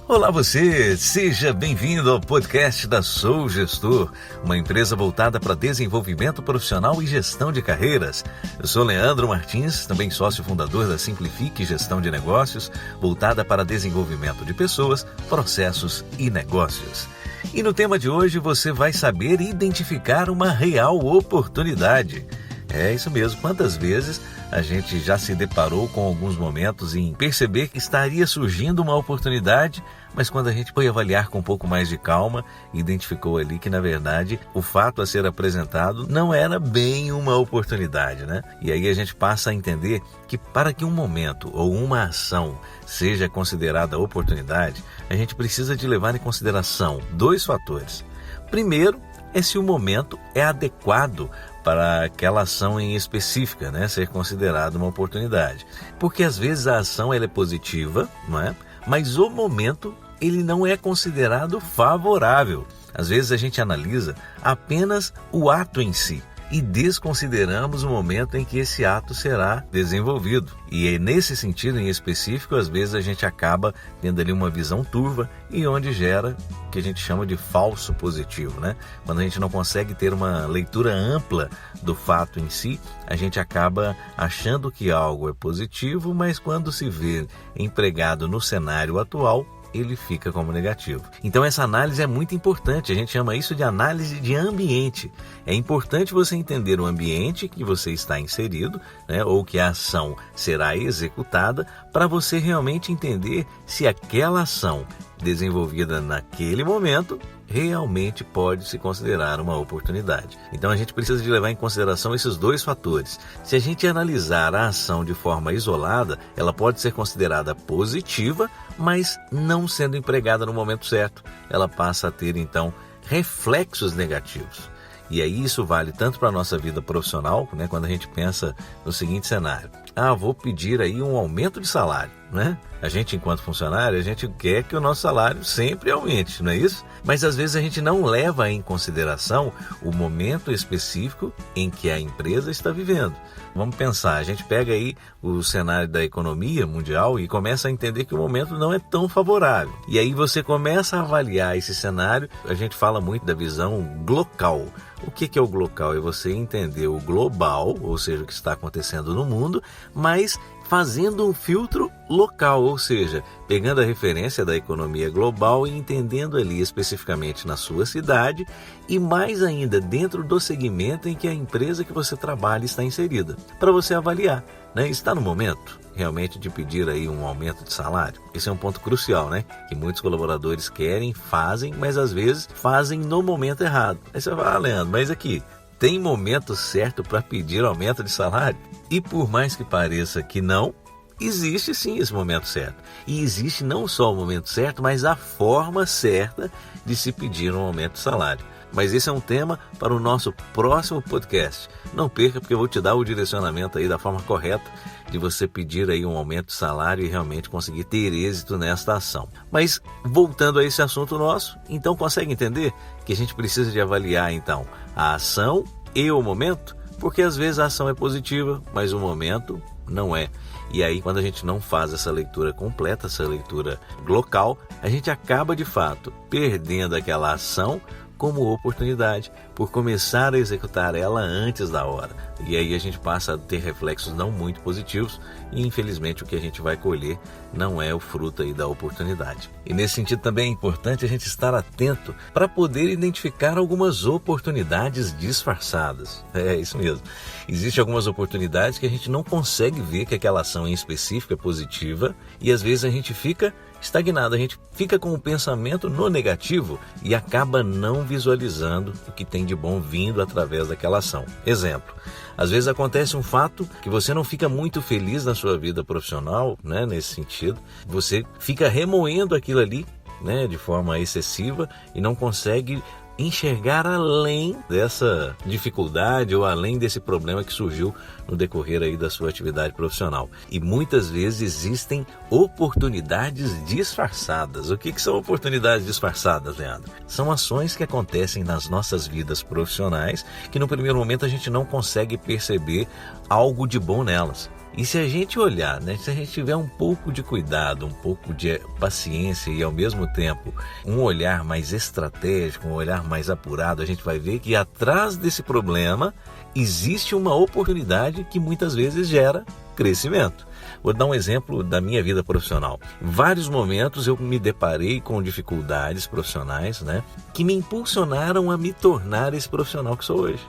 Olá você, seja bem-vindo ao podcast da Sou Gestor, uma empresa voltada para desenvolvimento profissional e gestão de carreiras. Eu sou Leandro Martins, também sócio fundador da Simplifique Gestão de Negócios, voltada para desenvolvimento de pessoas, processos e negócios. E no tema de hoje você vai saber identificar uma real oportunidade. É isso mesmo, quantas vezes a gente já se deparou com alguns momentos em perceber que estaria surgindo uma oportunidade, mas quando a gente foi avaliar com um pouco mais de calma, identificou ali que na verdade o fato a ser apresentado não era bem uma oportunidade, né? E aí a gente passa a entender que para que um momento ou uma ação seja considerada oportunidade, a gente precisa de levar em consideração dois fatores. Primeiro, é se o momento é adequado para aquela ação em específica, né, ser considerada uma oportunidade. Porque às vezes a ação ela é positiva, não é? Mas o momento ele não é considerado favorável. Às vezes a gente analisa apenas o ato em si e desconsideramos o momento em que esse ato será desenvolvido. E é nesse sentido em específico, às vezes a gente acaba tendo ali uma visão turva e onde gera o que a gente chama de falso positivo, né? Quando a gente não consegue ter uma leitura ampla do fato em si, a gente acaba achando que algo é positivo, mas quando se vê empregado no cenário atual, ele fica como negativo. Então essa análise é muito importante, a gente chama isso de análise de ambiente. É importante você entender o ambiente que você está inserido, né, ou que a ação será executada, para você realmente entender se aquela ação desenvolvida naquele momento realmente pode se considerar uma oportunidade. Então a gente precisa de levar em consideração esses dois fatores. Se a gente analisar a ação de forma isolada, ela pode ser considerada positiva, mas não sendo empregada no momento certo, ela passa a ter então reflexos negativos. E aí isso vale tanto para a nossa vida profissional, né, quando a gente pensa no seguinte cenário. Vou pedir aí um aumento de salário, né? A gente, enquanto funcionário, a gente quer que o nosso salário sempre aumente, não é isso? Mas às vezes a gente não leva em consideração o momento específico em que a empresa está vivendo. Vamos pensar, a gente pega aí o cenário da economia mundial e começa a entender que o momento não é tão favorável. E aí você começa a avaliar esse cenário, a gente fala muito da visão glocal. O que é o glocal? É você entender o global, ou seja, o que está acontecendo no mundo, mas fazendo um filtro local, ou seja, pegando a referência da economia global e entendendo ali especificamente na sua cidade e mais ainda dentro do segmento em que a empresa que você trabalha está inserida, para você avaliar, né? Está no momento realmente de pedir aí um aumento de salário? Esse é um ponto crucial, né? Que muitos colaboradores querem, fazem, mas às vezes fazem no momento errado. Aí você fala, Leandro, mas aqui, tem momento certo para pedir aumento de salário? E por mais que pareça que não, existe sim esse momento certo. E existe não só o momento certo, mas a forma certa de se pedir um aumento de salário. Mas esse é um tema para o nosso próximo podcast. Não perca, porque eu vou te dar o direcionamento aí da forma correta de você pedir aí um aumento de salário e realmente conseguir ter êxito nesta ação. Mas voltando a esse assunto nosso, então consegue entender que a gente precisa de avaliar então a ação e o momento? Porque às vezes a ação é positiva, mas o momento não é. E aí quando a gente não faz essa leitura completa, essa leitura local, a gente acaba de fato perdendo aquela ação como oportunidade, por começar a executar ela antes da hora. E aí a gente passa a ter reflexos não muito positivos e infelizmente o que a gente vai colher não é o fruto aí da oportunidade. E nesse sentido também é importante a gente estar atento para poder identificar algumas oportunidades disfarçadas. É isso mesmo. Existem algumas oportunidades que a gente não consegue ver que aquela ação em específico é positiva e às vezes a gente fica estagnado, a gente fica com o pensamento no negativo e acaba não visualizando o que tem de bom vindo através daquela ação. Exemplo, às vezes acontece um fato que você não fica muito feliz na sua vida profissional, né, nesse sentido, você fica remoendo aquilo ali, né, de forma excessiva e não consegue enxergar além dessa dificuldade ou além desse problema que surgiu no decorrer aí da sua atividade profissional. E muitas vezes existem oportunidades disfarçadas. O que são oportunidades disfarçadas, Leandro? São ações que acontecem nas nossas vidas profissionais que no primeiro momento a gente não consegue perceber algo de bom nelas. E se a gente olhar, né, se a gente tiver um pouco de cuidado, um pouco de paciência e ao mesmo tempo um olhar mais estratégico, um olhar mais apurado, a gente vai ver que atrás desse problema existe uma oportunidade que muitas vezes gera crescimento. Vou dar um exemplo da minha vida profissional. Em vários momentos eu me deparei com dificuldades profissionais, né, que me impulsionaram a me tornar esse profissional que sou hoje.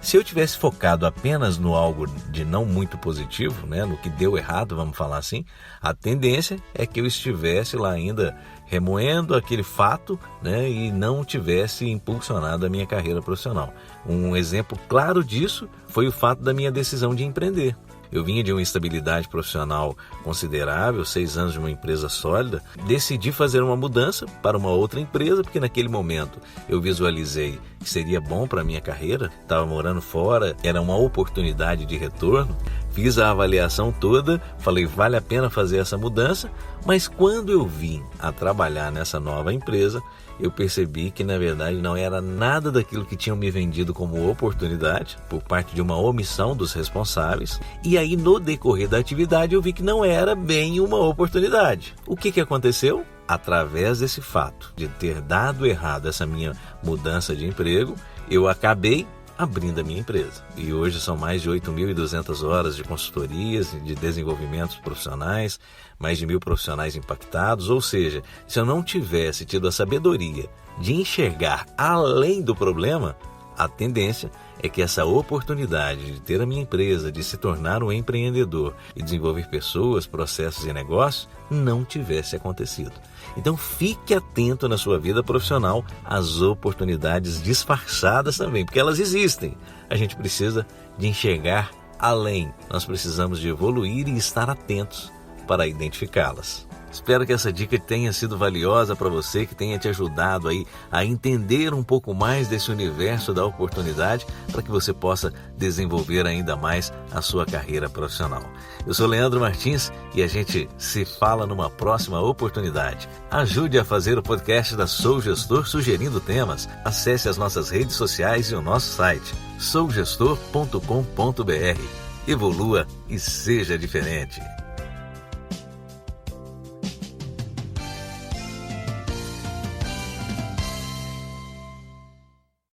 Se eu tivesse focado apenas no algo de não muito positivo, né, no que deu errado, vamos falar assim, a tendência é que eu estivesse lá ainda remoendo aquele fato, né, e não tivesse impulsionado a minha carreira profissional. Um exemplo claro disso foi o fato da minha decisão de empreender. Eu vinha de uma estabilidade profissional considerável, 6 anos de uma empresa sólida. Decidi fazer uma mudança para uma outra empresa, porque naquele momento eu visualizei que seria bom para a minha carreira. Estava morando fora, era uma oportunidade de retorno. Fiz a avaliação toda, falei, vale a pena fazer essa mudança. Mas quando eu vim a trabalhar nessa nova empresa, eu percebi que na verdade não era nada daquilo que tinham me vendido como oportunidade, por parte de uma omissão dos responsáveis. E aí no decorrer da atividade eu vi que não era bem uma oportunidade. O que aconteceu? Através desse fato de ter dado errado essa minha mudança de emprego, eu acabei abrindo a minha empresa. E hoje são mais de 8.200 horas de consultorias, de desenvolvimentos profissionais, mais de 1.000 profissionais impactados. Ou seja, se eu não tivesse tido a sabedoria de enxergar além do problema, a tendência é que essa oportunidade de ter a minha empresa, de se tornar um empreendedor e desenvolver pessoas, processos e negócios, não tivesse acontecido. Então fique atento na sua vida profissional às oportunidades disfarçadas também, porque elas existem. A gente precisa de enxergar além. Nós precisamos de evoluir e estar atentos para identificá-las. Espero que essa dica tenha sido valiosa para você, que tenha te ajudado aí a entender um pouco mais desse universo da oportunidade, para que você possa desenvolver ainda mais a sua carreira profissional. Eu sou Leandro Martins e a gente se fala numa próxima oportunidade. Ajude a fazer o podcast da Sou Gestor sugerindo temas. Acesse as nossas redes sociais e o nosso site sougestor.com.br. Evolua e seja diferente.